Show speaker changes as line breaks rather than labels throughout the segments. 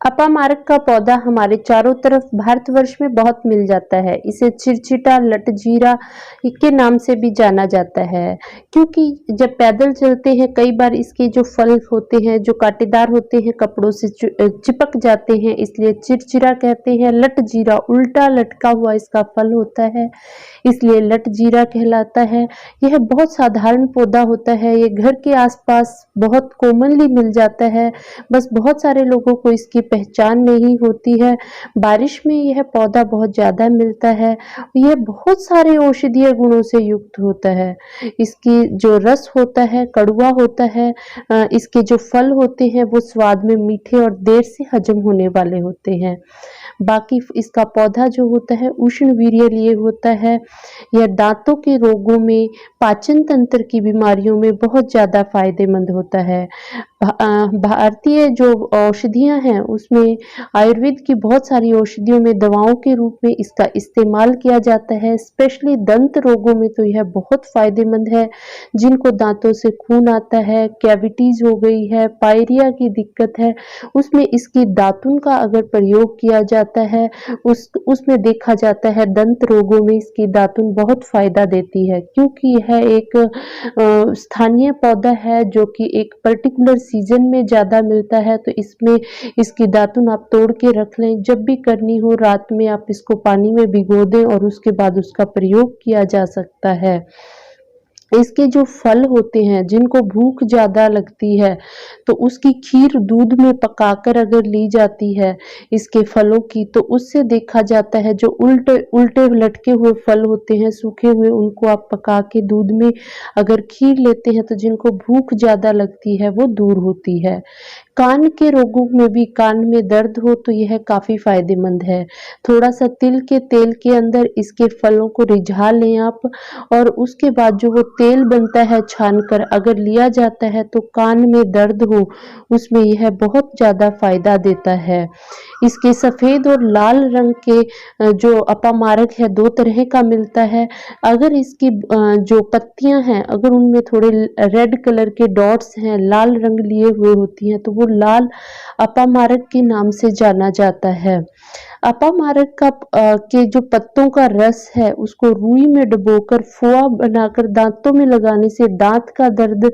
अपामारक का पौधा हमारे चारों तरफ भारतवर्ष में बहुत मिल जाता है। इसे चिरचिटा लटजीरा के नाम से भी जाना जाता है, क्योंकि जब पैदल चलते हैं कई बार इसके जो फल होते हैं जो कांटेदार होते हैं कपड़ों से चिपक जाते हैं, इसलिए चिरचिरा कहते हैं। लटजीरा उल्टा लटका हुआ इसका फल होता है, इसलिए लटजीरा कहलाता है। यह बहुत साधारण पौधा होता है, ये घर के आसपास बहुत कॉमनली मिल जाता है, बस बहुत सारे लोगों को इसकी पहचान नहीं होती है। बारिश में यह पौधा बहुत ज़्यादा मिलता है। यह बहुत सारे औषधीय गुणों से युक्त होता है। इसकी जो रस होता है कड़वा होता है। इसके जो फल होते हैं वो स्वाद में मीठे और देर से हजम होने वाले होते हैं। बाकी इसका पौधा जो होता है उष्ण वीर्य लिए होता है। यह दांतों के रोगों में, पाचन तंत्र की बीमारियों में बहुत ज़्यादा फायदेमंद होता है। भारतीय जो औषधियाँ हैं उसमें आयुर्वेद की बहुत सारी औषधियों में दवाओं के रूप में इसका इस्तेमाल किया जाता है। स्पेशली दंत रोगों में तो यह बहुत फायदेमंद है। जिनको दांतों से खून आता है, कैविटीज हो गई है, पायरिया की दिक्कत है, उसमें इसकी दातुन का अगर प्रयोग किया जाता है उसमें देखा जाता है दंत रोगों में इसकी दातुन बहुत फायदा देती है, क्योंकि यह एक स्थानीय पौधा है जो कि एक पर्टिकुलर सीजन में ज़्यादा मिलता है। तो इसमें इसकी दातुन आप तोड़ के रख लें, जब भी करनी हो रात में आप इसको पानी में भिगो दें और उसके बाद उसका प्रयोग किया जा सकता है। इसके जो फल होते हैं जिनको भूख ज़्यादा लगती है तो उसकी खीर दूध में पकाकर अगर ली जाती है इसके फलों की, तो उससे देखा जाता है जो उल्टे उल्टे लटके हुए फल होते हैं सूखे हुए, उनको आप पका के दूध में अगर खीर लेते हैं तो जिनको भूख ज़्यादा लगती है वो दूर होती है। कान के रोगों में भी, कान में दर्द हो तो यह काफ़ी फायदेमंद है। थोड़ा सा तिल के तेल के अंदर इसके फलों को रिझा लें आप, और उसके बाद जो वो तेल बनता है छानकर अगर लिया जाता है तो कान में दर्द हो उसमें यह बहुत ज़्यादा फायदा देता है। इसके सफ़ेद और लाल रंग के जो अपामारक है दो तरह का मिलता है। अगर इसकी जो पत्तियां हैं अगर उनमें थोड़े रेड कलर के डॉट्स हैं, लाल रंग लिए हुए होती हैं, तो वो लाल अपामारक के नाम से जाना जाता है। अपामारक का के जो पत्तों का रस है उसको रुई में डुबोकर खोआ बनाकर दांतों में लगाने से दांत का दर्द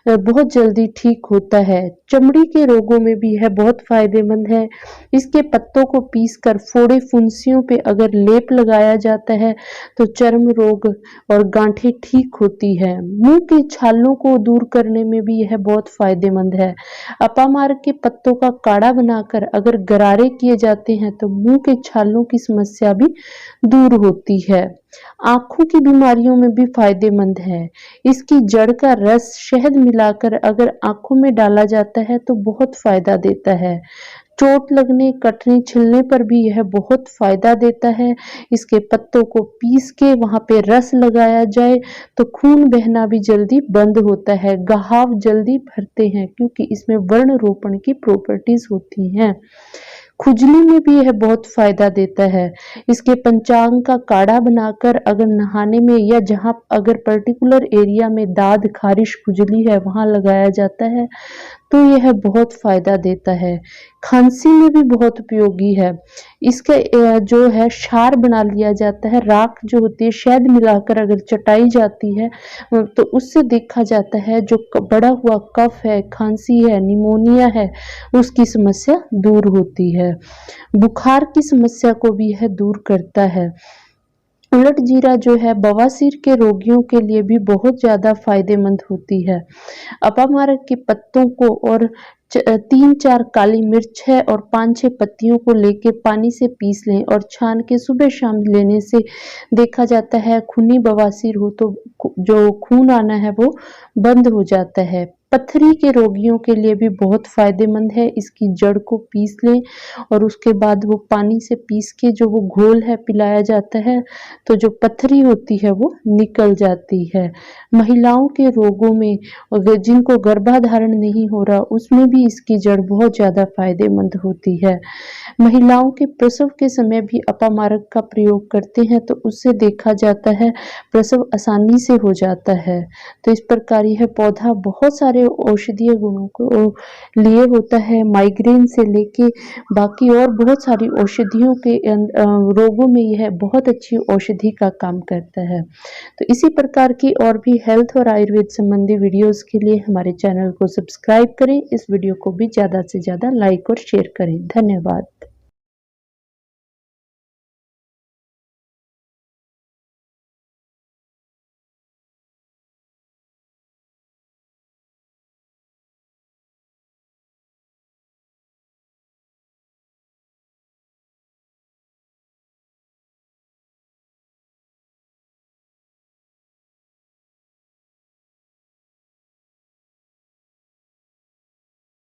बहुत जल्दी ठीक होता है। चमड़ी के रोगों में भी यह बहुत फायदेमंद है। इसके पत्तों को पीसकर फोड़े फुंसियों पे अगर लेप लगाया जाता है तो चर्म रोग और गांठें ठीक होती है। मुंह के छालों को दूर करने में भी यह बहुत फायदेमंद है। अपामारक के पत्तों का काढ़ा बनाकर अगर गरारे किए जाते हैं तो मुंह के छालों की समस्या भी दूर होती है। आंखों की बीमारियों में भी फायदेमंद है। इसकी जड़ का रस शहद मिलाकर अगर आंखों में डाला जाता है तो बहुत फायदा देता है। चोट लगने, कटने, छिलने पर भी यह बहुत फायदा देता है। इसके पत्तों को पीस के वहां पे रस लगाया जाए तो खून बहना भी जल्दी बंद होता है, घाव जल्दी भरते हैं, क्योंकि इसमें वर्ण रोपण की प्रॉपर्टीज होती हैं। खुजली में भी यह बहुत फायदा देता है। इसके पंचांग का काढ़ा बनाकर अगर नहाने में या जहां अगर पर्टिकुलर एरिया में दाद, खारिश, खुजली है वहां लगाया जाता है तो यह बहुत फायदा देता है। खांसी में भी बहुत उपयोगी है। इसका जो है क्षार बना लिया जाता है, राख जो होती है शहद मिलाकर अगर चटाई जाती है तो उससे देखा जाता है जो बढ़ा हुआ कफ है, खांसी है, निमोनिया है, उसकी समस्या दूर होती है। बुखार की समस्या को भी यह दूर करता है। उलट जीरा जो है बवासीर के रोगियों के लिए भी बहुत ज़्यादा फायदेमंद होती है। अपामारक के पत्तों को और 3-4 काली मिर्च है और 5-6 पत्तियों को लेके पानी से पीस लें और छान के सुबह शाम लेने से देखा जाता है खूनी बवासीर हो तो जो खून आना है वो बंद हो जाता है। पथरी के रोगियों के लिए भी बहुत फायदेमंद है। इसकी जड़ को पीस लें और उसके बाद वो पानी से पीस के जो वो घोल है पिलाया जाता है तो जो पथरी होती है वो निकल जाती है। महिलाओं के रोगों में जिनको गर्भाधारण नहीं हो रहा उसमें भी इसकी जड़ बहुत ज़्यादा फायदेमंद होती है। महिलाओं के प्रसव के समय भी अपामारक का प्रयोग करते हैं तो उससे देखा जाता है प्रसव आसानी से हो जाता है। तो इस प्रकार यह पौधा बहुत सारे के औषधीय गुणों को लिए होता है। माइग्रेन से लेके बाकी और बहुत सारी औषधियों के रोगों में यह बहुत अच्छी औषधि का काम करता है। तो इसी प्रकार की और भी हेल्थ और आयुर्वेद संबंधी वीडियोस के लिए हमारे चैनल को सब्सक्राइब करें। इस वीडियो को भी ज़्यादा से ज़्यादा लाइक और शेयर करें। धन्यवाद।